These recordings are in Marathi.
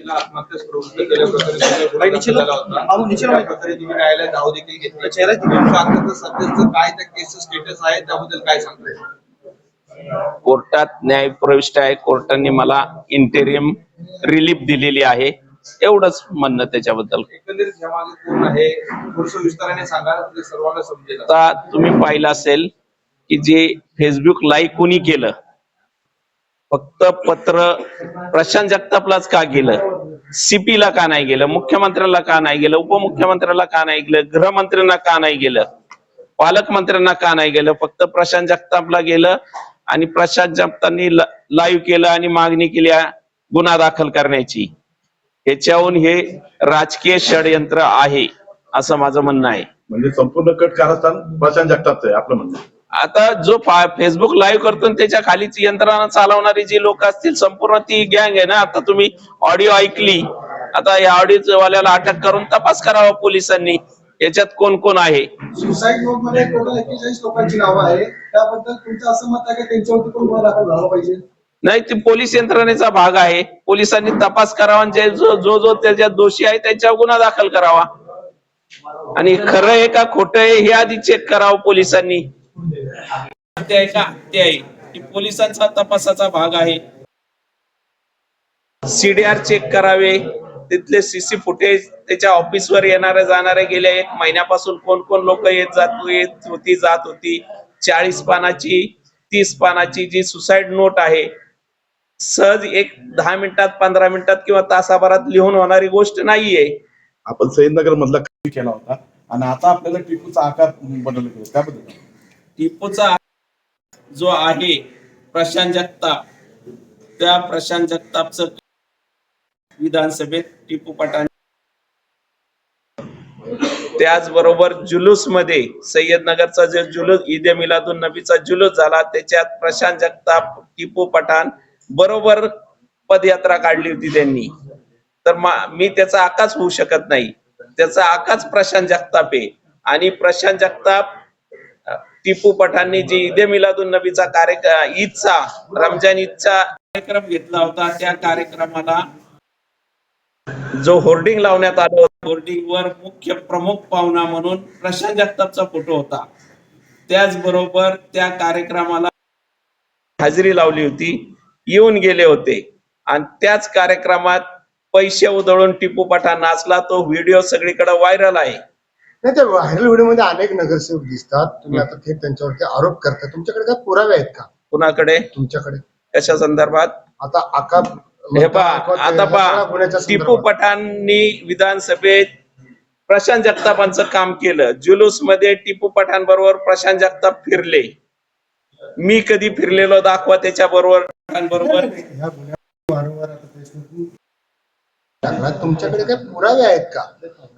आत्महत्यास प्रवृत्त केल्याप्रकरणी झाला होता. त्याप्रकरणी तुम्ही न्यायालयात धाव देखील घेतली. सध्याचं काय त्या केसचं स्टेटस आहे त्याबद्दल काय सांगताय? कोर्टात न्याय प्रविष्ट आहे. कोर्टाने मला इंटेरियम रिलीफ दिलेली आहे. एवढंच म्हणणं त्याच्याबद्दल. एकंदरीत ह्यामागे कोण आहे थोडस विस्ताराने सांगा, म्हणजे सर्वांना समजेल. आता तुम्ही पाहिलं असेल की जे फेसबुक लाईव्ह कोणी केलं, फक्त पत्र प्रशांत जगतापलाच का गेलं, सीपीला का नाही गेलं, मुख्यमंत्र्याला का नाही गेलं, उपमुख्यमंत्र्याला का नाही गेलं, गृहमंत्र्यांना का नाही गेलं, पालकमंत्र्यांना का नाही गेलं, फक्त प्रशांत जगतापला गेलं. आणि प्रशांत जगतापनी लाईव्ह केलं आणि मागणी केली गुन्हा दाखल करण्याची. ह्याच्याहून हे राजकीय षडयंत्र आहे असं माझं म्हणणं आहे. म्हणजे संपूर्ण कट कारस्थान प्रशांत जगतापचं आहे आपलं म्हणणं. आता जो फेसबुक लाईव्ह करतो त्याच्या खालीच यंत्रणा चालवणारी जी लोक असतील संपूर्ण ती गँग आहे ना. आता तुम्ही ऑडिओ ऐकली, आता या ऑडिओ वाल्याला अटक करून तपास करावा पोलिसांनी, याच्यात कोण कोण आहे. सुसाईड नोट मध्ये टोटल 41 लोकांची नावं आहे. त्याबद्दल तुमचं असं मत आहे की त्यांच्यावरती पण गुन्हा दाखल झाला पाहिजे? नाही, ती पोलीस यंत्रणेचा भाग आहे. पोलिसांनी तपास करावा, जे जो त्याच्यात दोषी आहे त्यांच्यावर गुन्हा दाखल करावा. आणि खरं आहे का खोटं आहे हे आधी चेक करावं पोलिसांनी. ते आहे का ते आहे की पोलिसांचा तपासाचा भाग आहे. सीडीआर चेक करावे, तिथले सीसी फुटेज, त्याच्या ऑफिसवर येणारे जाणारे गेल्या 1 महिन्यापासून कोण कोण लोक येत जात होती. 40 पानाची 30 पानाची जी सुसाईड नोट आहे, सहज 10 मिनिटात 15 मिनिटात किंवा तासाभरात लिहून होणारी गोष्ट नाहीये. आपण सैदनगर मधला केला होता आणि आता आपल्याला टिपूचा आकार बदलला गेला, त्याबद्दल टिपूचा जो आहे प्रशांत जगताप, त्या प्रशांत जगतापचं विधानसभेत टिपू पठाण, त्याचबरोबर जुलूस मध्ये सय्यदनगरचा जो जुलूस ईद ए मिलादुन नबीचा जुलूस झाला, त्याच्यात प्रशांत जगताप, टिपू पठाण बरोबर पदयात्रा काढली होती त्यांनी. तर मी त्याचा आकाच होऊ शकत नाही. त्याचा आकाच प्रशांत जगताप आहे. आणि प्रशांत जगताप, टिपू पठाणनी जी ईद ए मिलादुन नबीचा कार्यक्रम, ईदचा, रमजान ईदचा कार्यक्रम घेतला होता, त्या कार्यक्रमाला जो होर्डिंग लावण्यात आलं होतं, होर्डिंगवर मुख्य प्रमुख पाहुणा म्हणून प्रशांत जगतापचा फोटो होता. त्याचबरोबर त्या कार्यक्रमाला हजेरी लावली होती, येऊन गेले होते. आणि त्याच कार्यक्रमात पैसे उधळून टिपू पठाण नाचला. तो व्हिडिओ सगळीकडे व्हायरल आहे. नाही, त्या व्हायरल व्हिडिओ मध्ये अनेक नगरसेवक दिसतात. तुम्ही आता थेट त्यांच्यावरती आरोप करता. तुमच्याकडे काय पुरावे आहेत का? कुणाकडे? तुमच्याकडे. कशा संदर्भात? आता हे टिपू पठाणनी विधानसभेत प्रशांत जगतापांचं काम केलं. जुलूस मध्ये टिपू पठाण बरोबर प्रशांत जगताप फिरले. मी कधी फिरलेलो दाखवा त्याच्या बरोबर, बरोबर. तुमच्याकडे काय पुरावे आहेत का?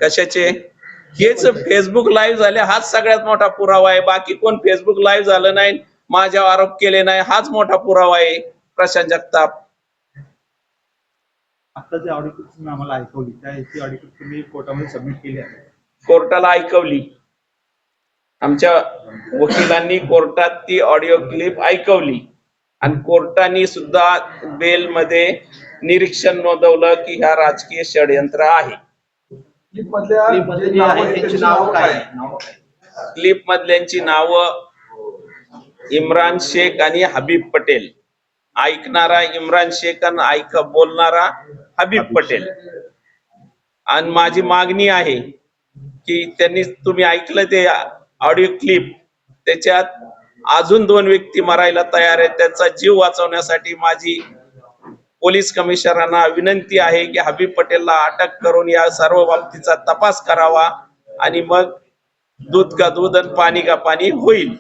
कशाचे? हेच फेसबुक लाईव्ह झाले, हाच सगळ्यात मोठा पुरावा आहे. बाकी कोण फेसबुक लाईव्ह झालं नाही, माझ्यावर आरोप केले नाही, हाच मोठा पुरावा आहे. प्रशांत जगताप आता जे ऑडिओ क्लिप तुम्ही आम्हाला ऐकवली, त्याची ऑडिओ क्लिप तुम्ही कोर्टामध्ये सबमिट केली आहे? कोर्टाला ऐकवली. आमच्या वकिलांनी कोर्टात ती ऑडिओ क्लिप ऐकवली आणि कोर्टाने सुद्धा बेल मध्ये निरीक्षण नोंदवलं की हा राजकीय षडयंत्र आहे. क्लिप मधल्यांची नावं इम्रान शेख आणि हबीब पटेल. ऐकणारा इम्रान शेख आणि बोलणारा हबीब पटेल. आणि माझी मागणी आहे की तुम्ही ऐकलं ते ऑडिओ क्लिप, त्याच्यात अजून 2 व्यक्ती मरायला तयार आहेत. त्यांचा जीव वाचवण्यासाठी माझी पोलीस कमिशनरांना विनंती आहे की हबीब पटेलला अटक करून या सर्व बाबतीचा तपास करावा आणि मग दूध का दूध आणि पाणी का पाणी होईल.